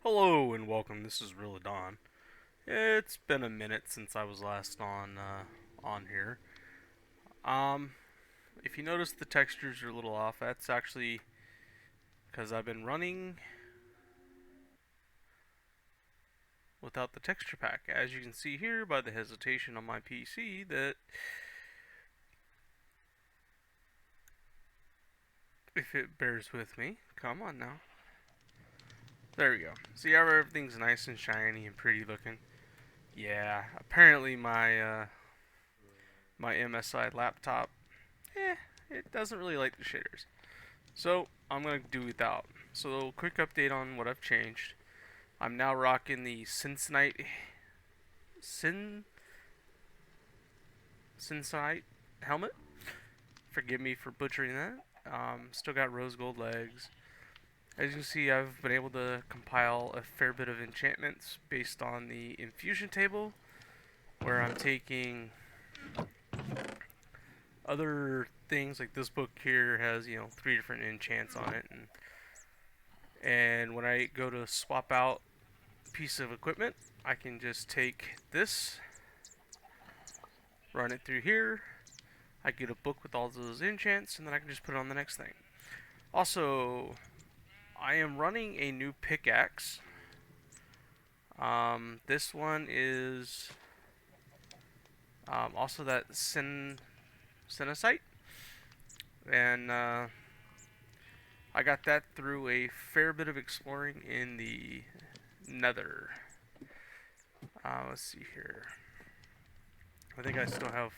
Hello and welcome. This is Real Don. It's been a minute since I was last on here. Um, if you notice the textures are a little off, that's actually because I've been running without the texture pack. As you can see here by the hesitation on my PC, that if it bears with me, come on now. There we go. See how everything's nice and shiny and pretty looking. Yeah, apparently my MSI laptop, it doesn't really like the shaders. So I'm gonna do without. So quick update on what I've changed. I'm now rocking the Sin Cincinnati helmet. Forgive me for butchering that. Still got rose gold legs. As you can see, I've been able to compile a fair bit of enchantments based on the infusion table, where I'm taking other things like this book here has 3 different enchants on it, and when I go to swap out a piece of equipment, I can just take this, run it through here. I get a book with all those enchants, and then I can just put it on the next thing. Also, I am running a new pickaxe. This one is also that Sinicite, and I got that through a fair bit of exploring in the Nether. Let's see here. I think I still have.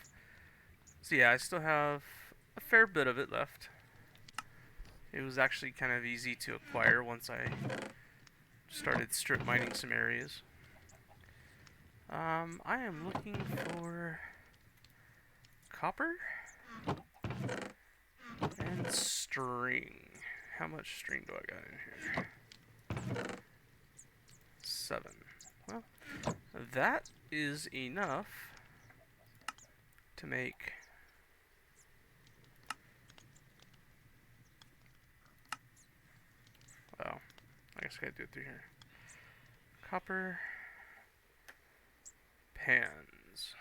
So yeah, I still have a fair bit of it left. It was actually kind of easy to acquire once I started strip mining some areas. I am looking for copper and string. How much string do I got in here? 7. Well, that is enough to make well, I guess I gotta do it through here. Copper pans.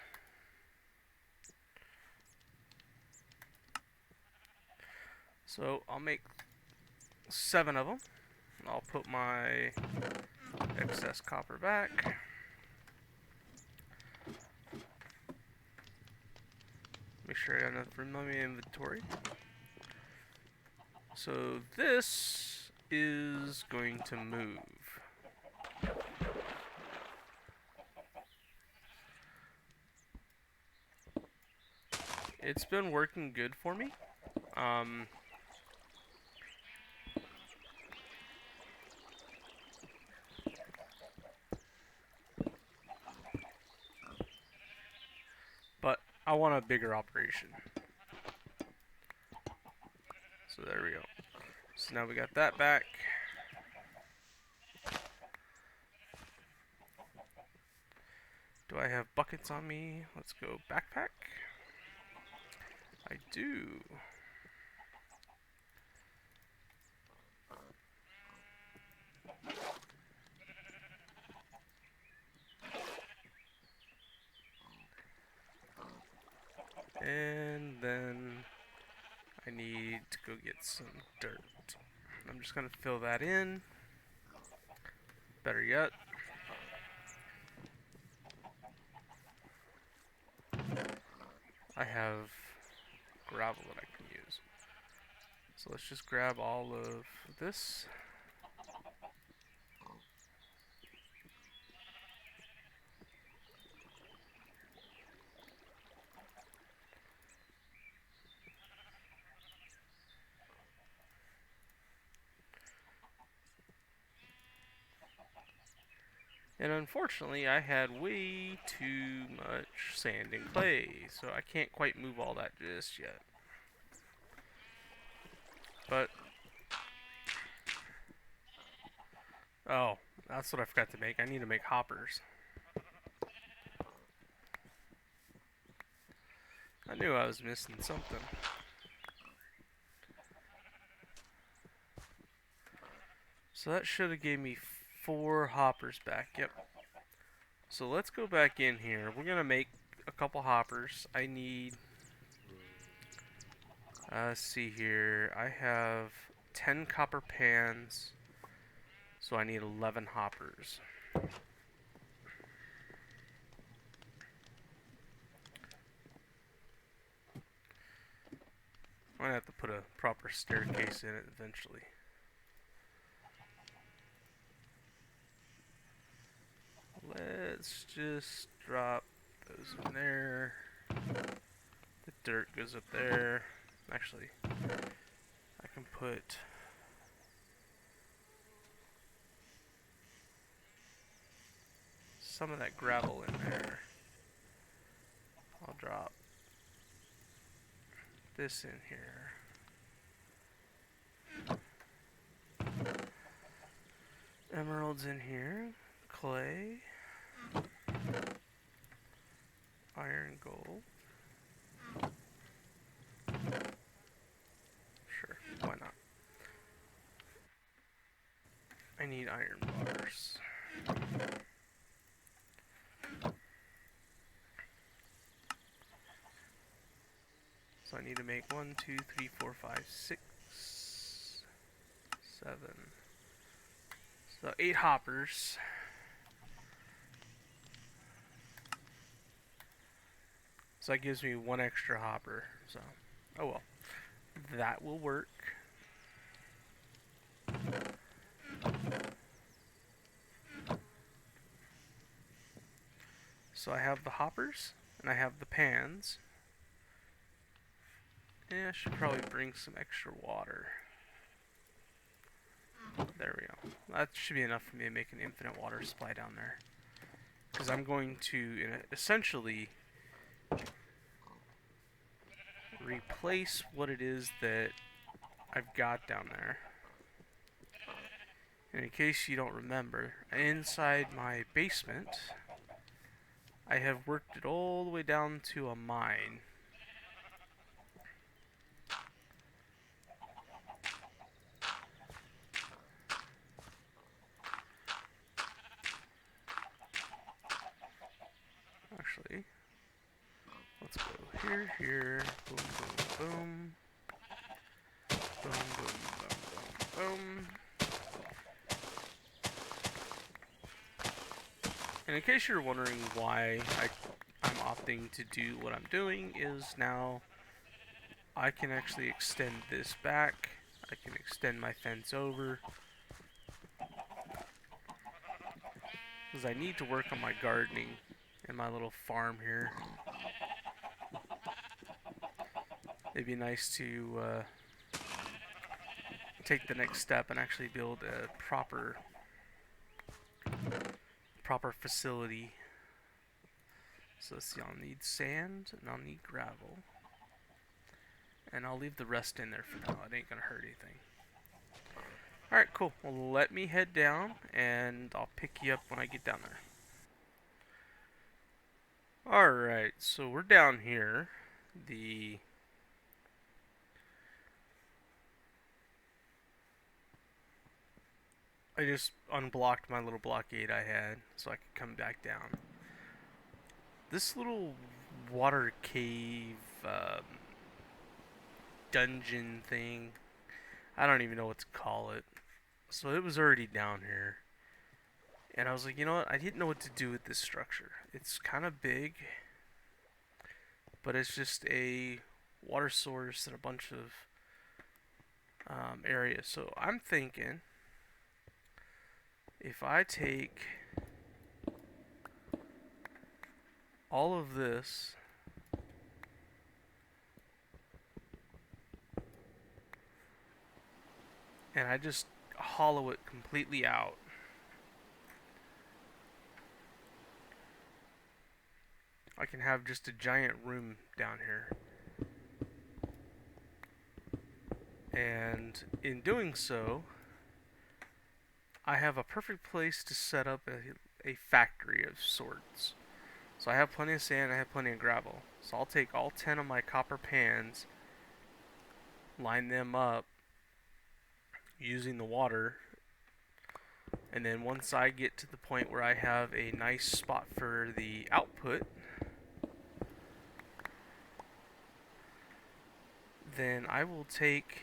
So I'll make 7 of them. I'll put my excess copper back. Make sure I got enough room in my inventory. So this is going to move. It's been working good for me. But I want a bigger operation. So there we go. So now we got that back. Do I have buckets on me? Let's go backpack. I do. And then I need to go get some dirt. I'm just gonna fill that in. Better yet, I have gravel that I can use. So let's just grab all of this. And unfortunately, I had way too much sand and clay, so I can't quite move all that just yet. But, oh, that's what I forgot to make. I need to make hoppers. I knew I was missing something. So that should have gave me 4 hoppers back. Yep. So let's go back in here. We're gonna make a couple hoppers. I need. Let's see here. I have 10 copper pans, so I need 11 hoppers. I'm gonna have to put a proper staircase in it eventually. Let's just drop those in there. The dirt goes up there. Actually, I can put some of that gravel in there. I'll drop this in here. Emeralds in here. Clay. Iron, gold. Sure, why not? I need iron bars. So I need to make 1, 2, 3, 4, 5, 6, 7. So 8 hoppers. So that gives me 1 extra hopper. So, oh well. That will work. So I have the hoppers, and I have the pans. Yeah, I should probably bring some extra water. There we go. That should be enough for me to make an infinite water supply down there. Because I'm going to essentially replace what it is that I've got down there. And in case you don't remember, inside my basement, I have worked it all the way down to a mine. Actually, let's go here, here, boom, boom, boom. Boom, boom, boom, boom, boom. And in case you're wondering why I'm opting to do what I'm doing, is now I can actually extend this back. I can extend my fence over. Because I need to work on my gardening in my little farm here. It'd be nice to take the next step and actually build a proper facility. So let's see, I'll need sand and I'll need gravel. And I'll leave the rest in there for now. It ain't gonna hurt anything. Alright, cool. Well, let me head down and I'll pick you up when I get down there. Alright, so we're down here. I just unblocked my little blockade I had so I could come back down. This little water cave dungeon thing, I don't even know what to call it. So it was already down here. And I was like, you know what? I didn't know what to do with this structure. It's kind of big, but it's just a water source and a bunch of areas. So I'm thinking if I take all of this and I just hollow it completely out, I can have just a giant room down here. And in doing so, I have a perfect place to set up a factory of sorts. So I have plenty of sand, I have plenty of gravel. So I'll take all 10 of my copper pans, line them up using the water, And then once I get to the point where I have a nice spot for the output, then I will take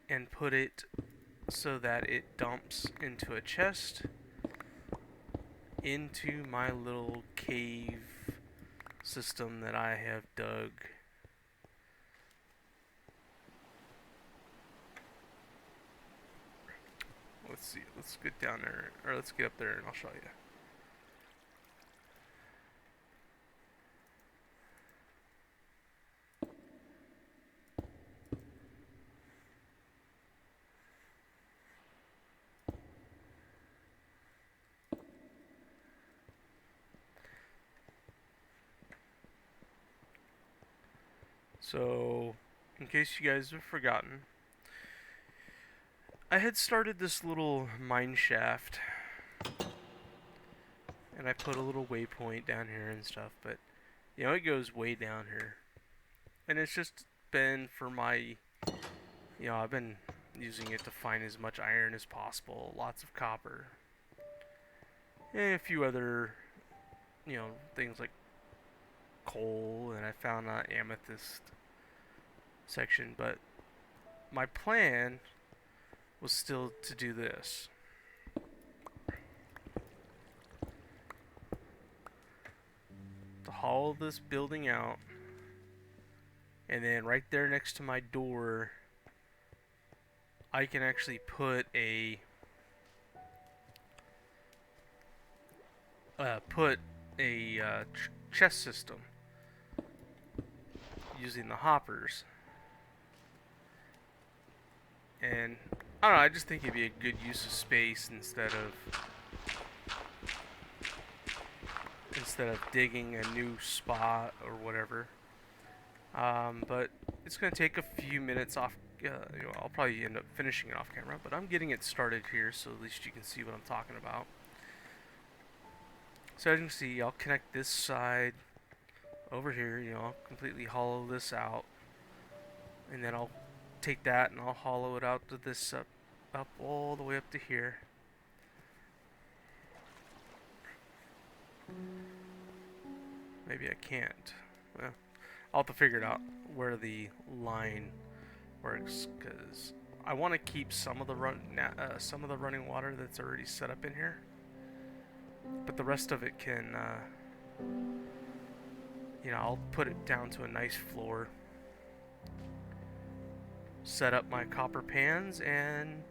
and put it so that it dumps into a chest into my little cave system that I have dug. Let's see, let's get down there, or let's get up there and I'll show you. So, in case you guys have forgotten, I had started this little mine shaft, and I put a little waypoint down here and stuff, but, you know, it goes way down here. And it's just been for my, I've been using it to find as much iron as possible, lots of copper, and a few other, things like coal, and I found an amethyst section, but my plan was still to do this. To haul this building out, and then right there next to my door, I can actually put a chest system using the hoppers. And I don't know, I just think it'd be a good use of space instead of digging a new spot or whatever. But it's going to take a few minutes off. I'll probably end up finishing it off camera, but I'm getting it started here, so at least you can see what I'm talking about. So as you can see, I'll connect this side over here. I'll completely hollow this out, and then I'll take that and I'll hollow it out to this up all the way up to here. Maybe I can't. Well, I'll have to figure it out where the line works, because I want to keep some of the running water that's already set up in here, but the rest of it can, I'll put it down to a nice floor, set up my copper pans, and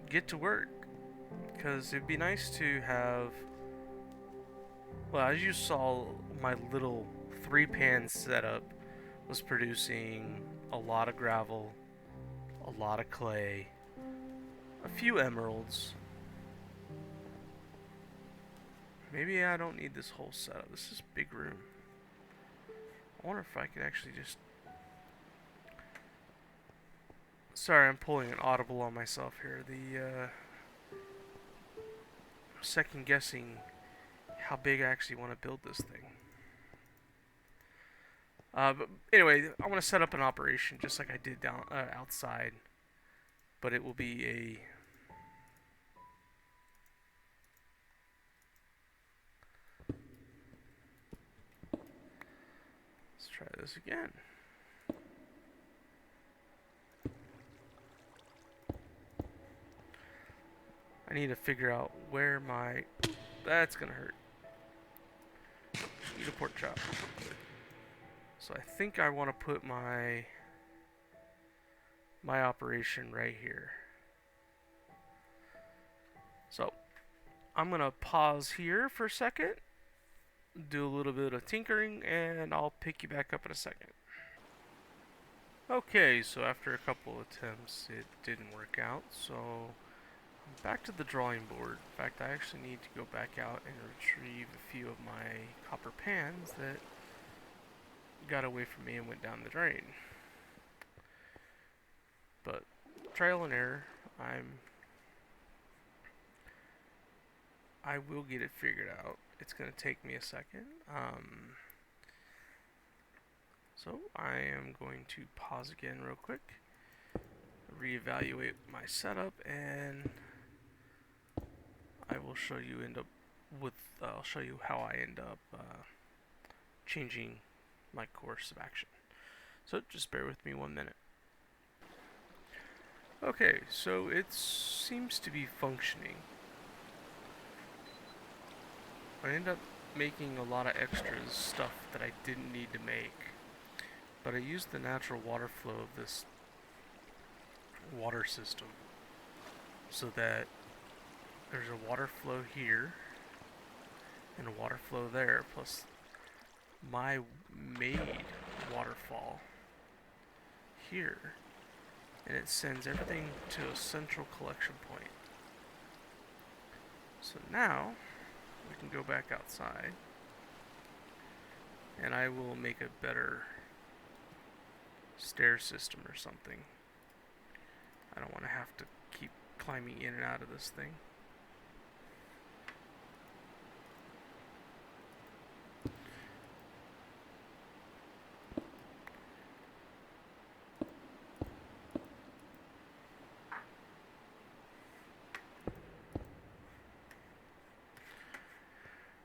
get to work. Because it'd be nice to have, well, as you saw, my little 3-pan setup was producing a lot of gravel, a lot of clay, a few emeralds. Maybe I don't need this whole setup. This is a big room. I wonder if I could actually just... Sorry, I'm pulling an audible on myself here. Second guessing how big I actually want to build this thing. But anyway, I want to set up an operation just like I did down outside, but it will be a... Let's try this again. I need to figure out where my... That's gonna hurt. Eat a pork chop. So I think I want to put my operation right here. So I'm gonna pause here for a second, do a little bit of tinkering, and I'll pick you back up in a second. Okay, so after a couple attempts, it didn't work out, so I'm back to the drawing board. In fact, I actually need to go back out and retrieve a few of my copper pans that got away from me and went down the drain. But trial and error, I will get it figured out. It's gonna take me a second. So I am going to pause again real quick, reevaluate my setup, and I will show you I'll show you how I end up changing my course of action. So just bear with me 1 minute. Okay, so it seems to be functioning. I end up making a lot of extras stuff that I didn't need to make, but I used the natural water flow of this water system so that there's a water flow here and a water flow there, plus my made waterfall here, and it sends everything to a central collection point. So now we can go back outside, and I will make a better stair system or something. I don't want to have to keep climbing in and out of this thing.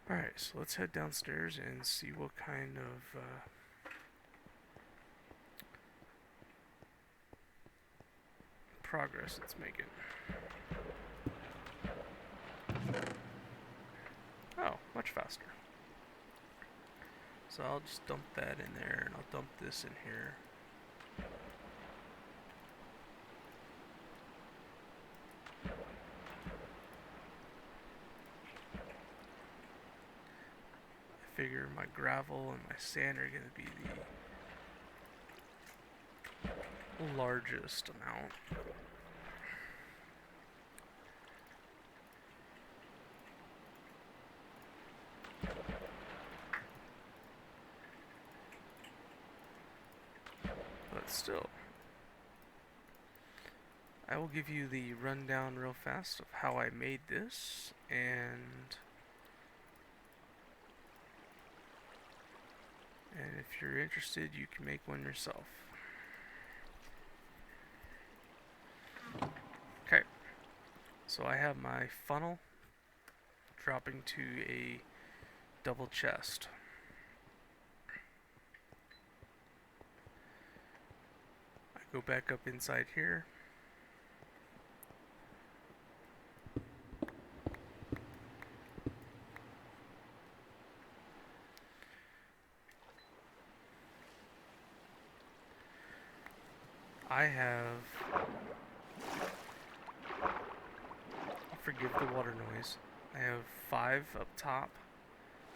Alright, so let's head downstairs and see what kind of progress it's making. Oh, much faster. So I'll just dump that in there, and I'll dump this in here. I figure my gravel and my sand are going to be the largest amount. But still, I will give you the rundown real fast of how I made this, and if you're interested, you can make one yourself. Okay, so I have my funnel dropping to a double chest. I go back up inside here. I have, forgive the water noise, I have 5 up top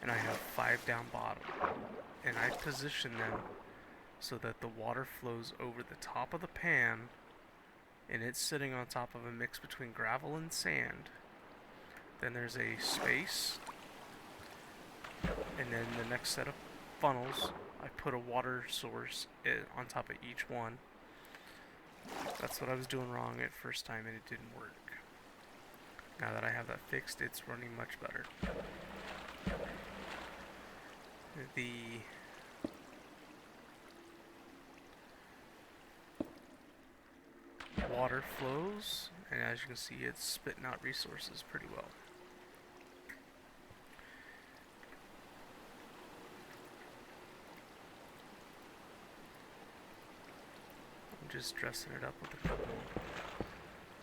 and I have 5 down bottom, and I position them so that the water flows over the top of the pan, and it's sitting on top of a mix between gravel and sand. Then there's a space, and then the next set of funnels, I put a water source on top of each one. That's what I was doing wrong at first time, and it didn't work. Now that I have that fixed, it's running much better. The water flows, and as you can see, it's spitting out resources pretty well. I'm just dressing it up with a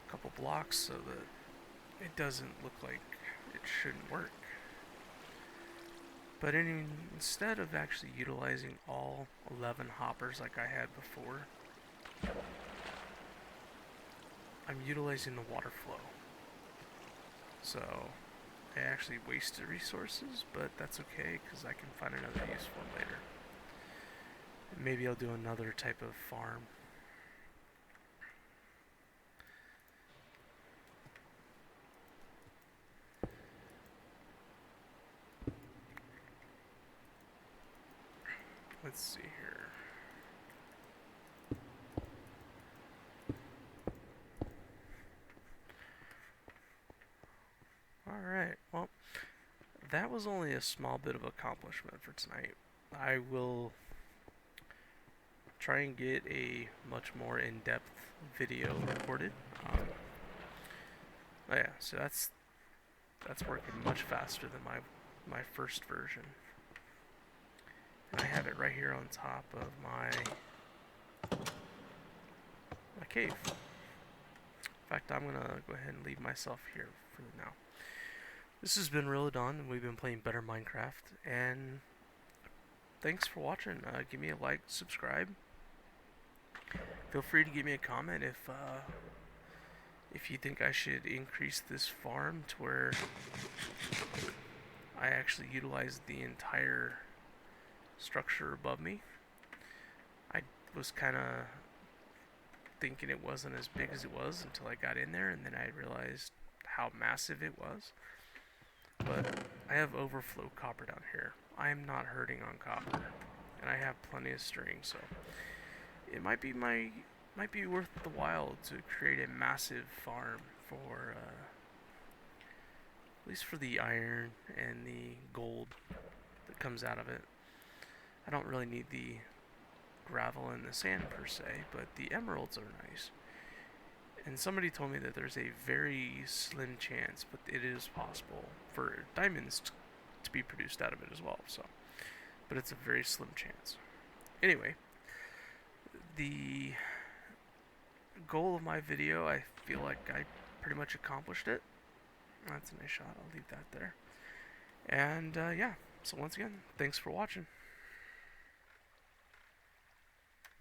couple blocks so that it doesn't look like it shouldn't work. But instead of actually utilizing all 11 hoppers like I had before, I'm utilizing the water flow. So I actually wasted resources, but that's okay because I can find another use for them later. Maybe I'll do another type of farm. Let's see here. Alright, well, that was only a small bit of accomplishment for tonight. I will try and get a much more in-depth video recorded. Oh yeah, so that's working much faster than my first version. And I have it right here on top of my cave. In fact, I'm gonna go ahead and leave myself here for now. This has been Rilladon, and we've been playing Better Minecraft. And thanks for watching. Give me a like, subscribe. Feel free to give me a comment if you think I should increase this farm to where I actually utilize the entire structure above me. I was kind of thinking it wasn't as big as it was until I got in there, and then I realized how massive it was. But I have overflow copper down here. I am not hurting on copper, and I have plenty of string, so it might be worth the while to create a massive farm for at least for the iron and the gold that comes out of it. I don't really need the gravel and the sand per se, but the emeralds are nice. And somebody told me that there's a very slim chance, but it is possible for diamonds to be produced out of it as well. So, but it's a very slim chance. Anyway, the goal of my video, I feel like I pretty much accomplished it. That's a nice shot. I'll leave that there. And yeah, so once again, thanks for watching.